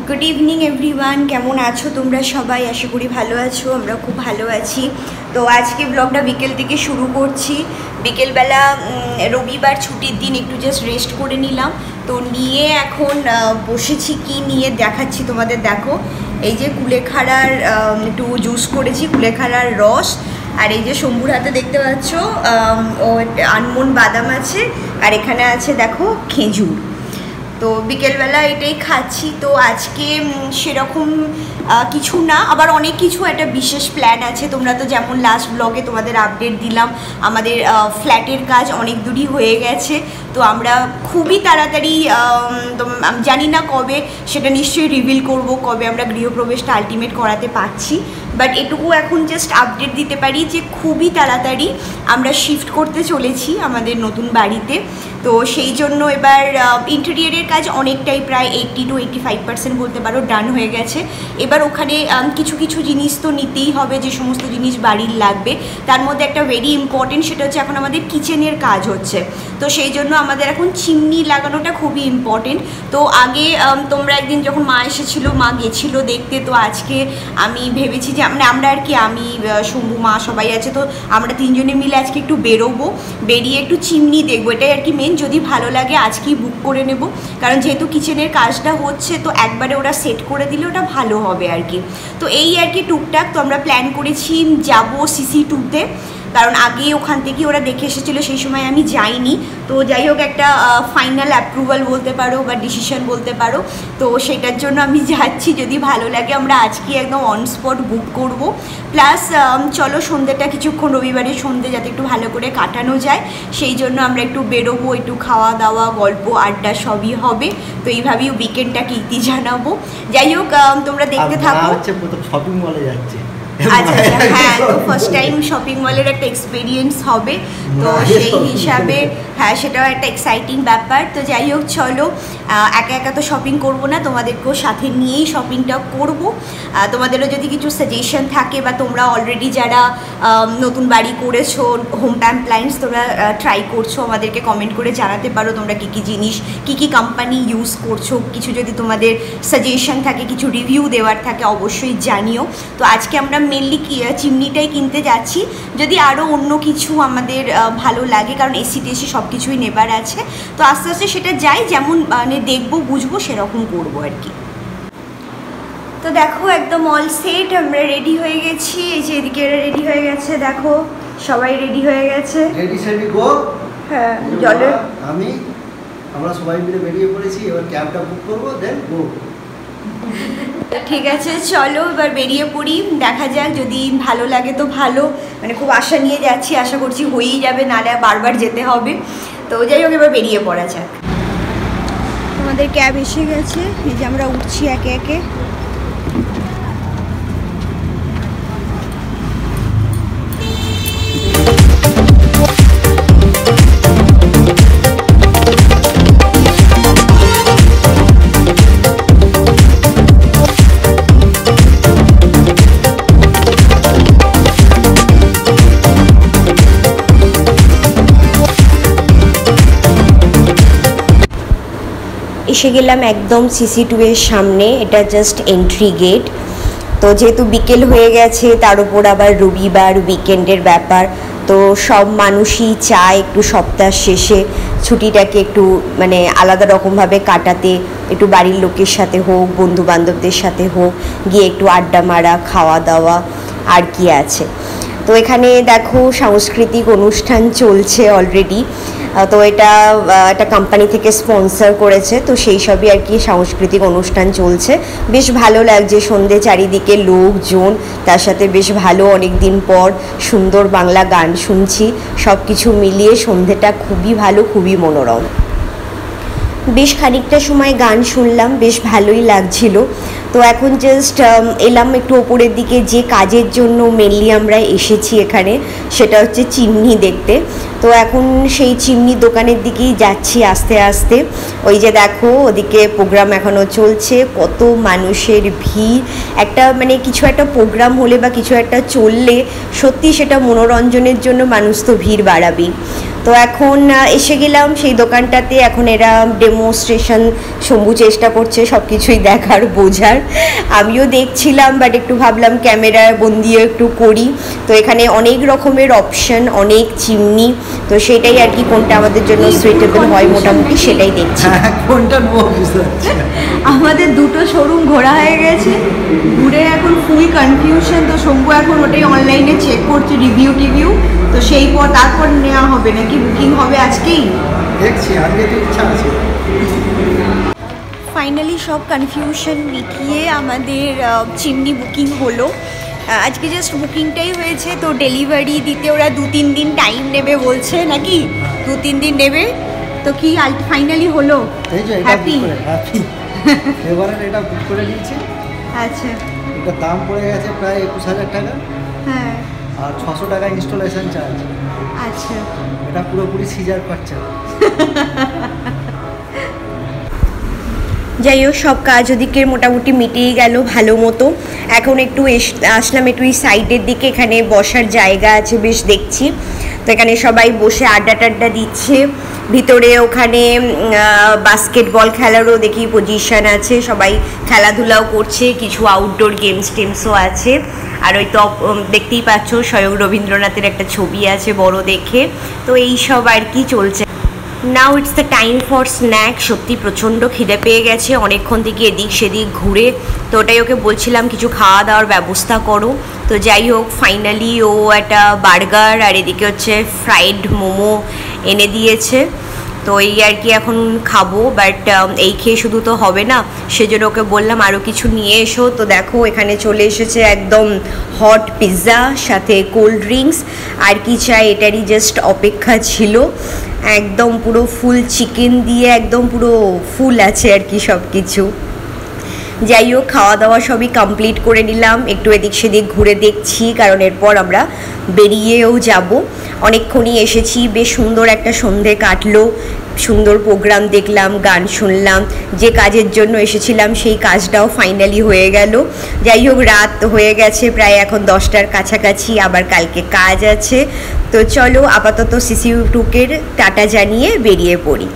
Good evening everyone केमन आछो तुम्हारा सबाई आशा करी भालो आछो आमरा खूब भालो आछि। तो आज के ब्लगटा बिकेल थेके शुरू करछि। बिकेल बेला रविवार छुटिर दिन एकटू जस्ट रेस्ट करे निलाम। तो निये एखन बसेछि कि निये देखाच्छि तोमादेर। देखो এই যে কুলেখাড়ার একটু জুস করেছি, কুলেখাড়ার রস। আর এই যে শম্ভুর হাতে দেখতে পাচ্ছ ও আনমন্ড বাদাম আছে, আর এখানে আছে দেখো খেজুর। তো বিকেলবেলা এটাই খাচ্ছি। তো আজকে সেরকম কিছু না, আবার অনেক কিছু একটা বিশেষ প্ল্যান আছে। তোমরা তো যেমন লাস্ট ব্লগে তোমাদের আপডেট দিলাম, আমাদের ফ্ল্যাটের কাজ অনেক দূরই হয়ে গেছে। তো আমরা খুবই তাড়াতাড়ি, আমি জানি না কবে সেটা নিশ্চয়ই রিভিল করব, কবে আমরা গৃহপ্রবেশটা আলটিমেট করাতে পারছি। বাট এটুকু এখন জাস্ট আপডেট দিতে পারি যে খুবই তাড়াতাড়ি আমরা শিফট করতে চলেছি আমাদের নতুন বাড়িতে। তো সেই জন্য এবার ইন্টেরিয়ারের কাজ অনেকটাই প্রায় 80 to 85% বলতে পারো ডান হয়ে গেছে। এবার ওখানে কিছু কিছু জিনিস তো নিতেই হবে, যে সমস্ত জিনিস বাড়ির লাগবে। তার মধ্যে একটা ভেরি ইম্পর্টেন্ট, সেটা হচ্ছে এখন আমাদের কিচেনের কাজ হচ্ছে। তো সেই জন্য আমাদের এখন চিমনি লাগানোটা খুবই ইম্পর্টেন্ট। তো আগে তোমরা একদিন যখন মা এসেছিল, মা গেছিল দেখতে, তো আজকে আমি ভেবেছি যে মানে আমরা আর কি, আমি শম্ভু মা সবাই আছে, তো আমরা তিনজনে মিলে আজকে একটু বেরোবো, বেরিয়ে একটু চিমনি দেখবো। এটাই আর কি মেন। যদি ভালো লাগে আজকেই বুক করে নেব, কারণ যেহেতু কিচেনের কাজটা হচ্ছে তো একবারে ওরা সেট করে দিলে ওটা ভালো হবে আর কি। তো এই আর কি টুকটাক। তো আমরা প্ল্যান করেছি যাব CC2-তে, কারণ আগে ওখান থেকে ওরা দেখে এসেছিলো, সেই সময় আমি যাইনি। তো যাই হোক, একটা ফাইনাল অ্যাপ্রুভাল বলতে পারো বা ডিসিশন বলতে পারো। তো সেটার জন্য আমি যাচ্ছি। যদি ভালো লাগে আমরা আজকে একদম অন স্পট বুক করব। প্লাস চলো সন্ধ্যেটা কিছুক্ষণ, রবিবারের সন্ধ্যে যাতে একটু ভালো করে কাটানো যায়, সেই জন্য আমরা একটু বেরোবো, একটু খাওয়া দাওয়া গল্প আড্ডা সবই হবে। তো এইভাবেই উইকেন্ডটাকে ইতি জানাবো। যাই হোক, তোমরা দেখতে থাকো। শপিং মলে যাচ্ছে। আচ্ছা আচ্ছা, হ্যাঁ। তো ফার্স্ট টাইম শপিং মলের একটা এক্সপিরিয়েন্স হবে, তো সেই হিসাবে হ্যাঁ সেটাও একটা এক্সাইটিং ব্যাপার। তো যাই হোক চলো, একা একা তো শপিং করবো না, তোমাদেরকেও সাথে নিয়েই শপিংটা করব। তোমাদেরও যদি কিছু সাজেশন থাকে, বা তোমরা অলরেডি যারা নতুন বাড়ি করেছো, হোম অ্যাপ্লায়েন্স তোমরা ট্রাই করছো, আমাদেরকে কমেন্ট করে জানাতে পারো তোমরা কী কী জিনিস, কী কী কোম্পানি ইউজ করছো। কিছু যদি তোমাদের সাজেশন থাকে, কিছু রিভিউ দেওয়ার থাকে, অবশ্যই জানিও। তো আজকে আমরা মেনলি চিমনিটাই কিনতে যাচ্ছি। যদি আরও অন্য কিছু আমাদের ভালো লাগে, কারণ এসি টেসি সব কিছুই নেবার আছে, তো আস্তে আস্তে সেটা যাই, যেমন মানে দেখবো বুঝবো সেরকম করবো আর কি। তো দেখো একদম অল সেট, আমরা রেডি হয়ে গেছি। এই যে এদিকে রেডি হয়ে গেছে, দেখো সবাই রেডি হয়ে গেছে। হ্যাঁ, জলের আমরা সবাই মিলে বেরিয়ে পড়েছি। এবার ক্যাবটা বুক করবো, দেন গো। ঠিক আছে চলো এবার বেরিয়ে পড়ি। দেখা যাক, যদি ভালো লাগে তো ভালো, মানে খুব আশা নিয়ে যাচ্ছি, আশা করছি হয়েই যাবে, নাহলে বারবার যেতে হবে। তো যাই হোক, এবার বেরিয়ে পড়া যাক। আমাদের ক্যাব এসে গেছে, এই যে আমরা উঠছি একে একে। এসে গেলাম একদম CC2 এর সামনে। এটা জাস্ট এন্ট্রি গেট। তো যেহেতু বিকেল হয়ে গেছে, তার উপর আবার রবিবার, উইকেন্ডের ব্যাপার, তো সব মানুষই চায় একটু সপ্তাহ শেষে ছুটিটাকে একটু মানে আলাদা রকমভাবে কাটাতে, একটু বাড়ির লোকের সাথে হোক, বন্ধু বান্ধবদের সাথে হোক, গিয়ে একটু আড্ডা মারা, খাওয়া দাওয়া, আর কি আছে। তো এখানে দেখো সাংস্কৃতিক অনুষ্ঠান চলছে অলরেডি। তো এটা একটা কোম্পানি থেকে স্পন্সর করেছে, তো সেই সবই আর কি সাংস্কৃতিক অনুষ্ঠান চলছে। বেশ ভালো লাগছে, সন্ধ্যে চারিদিকে লোকজন, তার সাথে বেশ ভালো অনেক দিন পর সুন্দর বাংলা গান শুনছি। সব কিছু মিলিয়ে সন্ধ্যেটা খুবই ভালো, খুবই মনোরম। বেশ খানিকটা সময় গান শুনলাম, বেশ ভালোই লাগছিল। তো এখন জাস্ট এলাম একটু ওপরের দিকে, যে কাজের জন্য মেনলি আমরা এসেছি এখানে, সেটা হচ্ছে চিমনি দেখতে। তো এখন সেই চিমনি দোকানের দিকেই যাচ্ছি আস্তে আস্তে। ওই যে দেখো ওদিকে প্রোগ্রাম এখনও চলছে, কত মানুষের ভিড়। একটা মানে কিছু একটা প্রোগ্রাম হলে বা কিছু একটা চললে সত্যি সেটা মনোরঞ্জনের জন্য মানুষ তো ভিড় বাড়াবেই। তো তো এখন এসে গেলাম সেই দোকানটাতে। এখন এরা ডেমোস্ট্রেশন শম্ভু চেষ্টা করছে সব কিছুই দেখার বোঝার, আমিও দেখছিলাম, বাট একটু ভাবলাম ক্যামেরায় বন্দিও একটু করি। তো এখানে অনেক রকমের অপশন, অনেক চিমনি, তো সেটাই আর কি কোনটা আমাদের জন্য সুইটেবল হয় মোটামুটি সেটাই দেখছি। কোনটা নেবো বুঝতে পারছি না। আমাদের দুটো শোরুম ঘোরা হয়ে গেছে, ঘুরে এখন ফুল কনফিউশন। তো শম্ভু এখন ওটাই অনলাইনে চেক করছে, রিভিউ টিভিউ, তো সেই পর তারপর নেওয়া হবে নাকি বুকিং হবে আজকেই দেখছি, আজকে তো ইচ্ছা আছে। ফাইনালি সব কনফিউশন মিটিয়ে আমাদের চিমনি বুকিং হলো। আজকে জাস্ট বুকিংটাই হয়েছে, তো ডেলিভারি দিতে ওরা 2-3 দিন টাইম নেবে বলছে নাকি, 2-3 দিন নেবে। তো কি ফাইনালি হলো? এই যে হ্যাপি? হ্যাপি এবারে এটা বুক করে নিয়েছি। আচ্ছা, এটার দাম পড়ে গেছে প্রায় 21,000 টাকা, হ্যাঁ, আর 600 টাকা ইনস্টলেশন চার্জ। আচ্ছা। এটা পুরোপুরি সিজার খরচা। যাই হোক, সব কাজ ওদিকে মোটামুটি মিটিয়ে গেল ভালো মতো। এখন একটু আসলাম একটু এই সাইডের দিকে, এখানে বসার জায়গা আছে বেশ দেখছি। তো এখানে সবাই বসে আড্ডা টাড্ডা দিচ্ছে। ভিতরে ওখানে বাস্কেটবল খেলারও দেখি পজিশন আছে, সবাই খেলাধুলাও করছে, কিছু আউটডোর গেমস টেমসও আছে। আর ওই তো দেখতেই পাচ্ছ স্বয়ং রবীন্দ্রনাথের একটা ছবি আছে বড় দেখে। তো এই সব আর কি চলছে। Now it's the time for snack. সত্যি প্রচণ্ড খিদে পেয়ে গেছে অনেকক্ষণ থেকে এদিক সেদিক ঘুরে। তো ওটাই ওকে বলছিলাম কিছু খাওয়া দাওয়ার ব্যবস্থা করো। তো যাই হোক, ফাইনালি ও একটা বার্গার আর এদিকে হচ্ছে ফ্রাইড মোমো এনে দিয়েছে। তো এই আর কি এখন খাবো, বাট এই খেয়ে শুধু তো হবে না, সেজন্য ওকে বললাম আরও কিছু নিয়ে এসো। তো দেখো এখানে চলে এসেছে একদম হট পিৎজা, সাথে কোল্ড ড্রিঙ্কস, আর কি চাই এটারই জাস্ট অপেক্ষা ছিল। একদম পুরো ফুল চিকেন দিয়ে একদম পুরো ফুল আছে আর কি সব কিছু। যাই হোক, খাওয়া দাওয়া সবই কমপ্লিট করে নিলাম, একটু এদিক সেদিক ঘুরে দেখছি, কারণ এরপর আমরা বেরিয়েও যাব। অনেকক্ষণই এসেছি, বেশ সুন্দর একটা সন্ধে কাটলো, সুন্দর প্রোগ্রাম দেখলাম, গান শুনলাম, যে কাজের জন্য এসেছিলাম সেই কাজটাও ফাইনালি হয়ে গেল। যাই হোক, রাত হয়ে গেছে প্রায় এখন 10টার কাছাকাছি, আবার কালকে কাজ আছে। তো চলো আপাতত সিসি টুকের টাটা জানিয়ে বেরিয়ে পড়ি।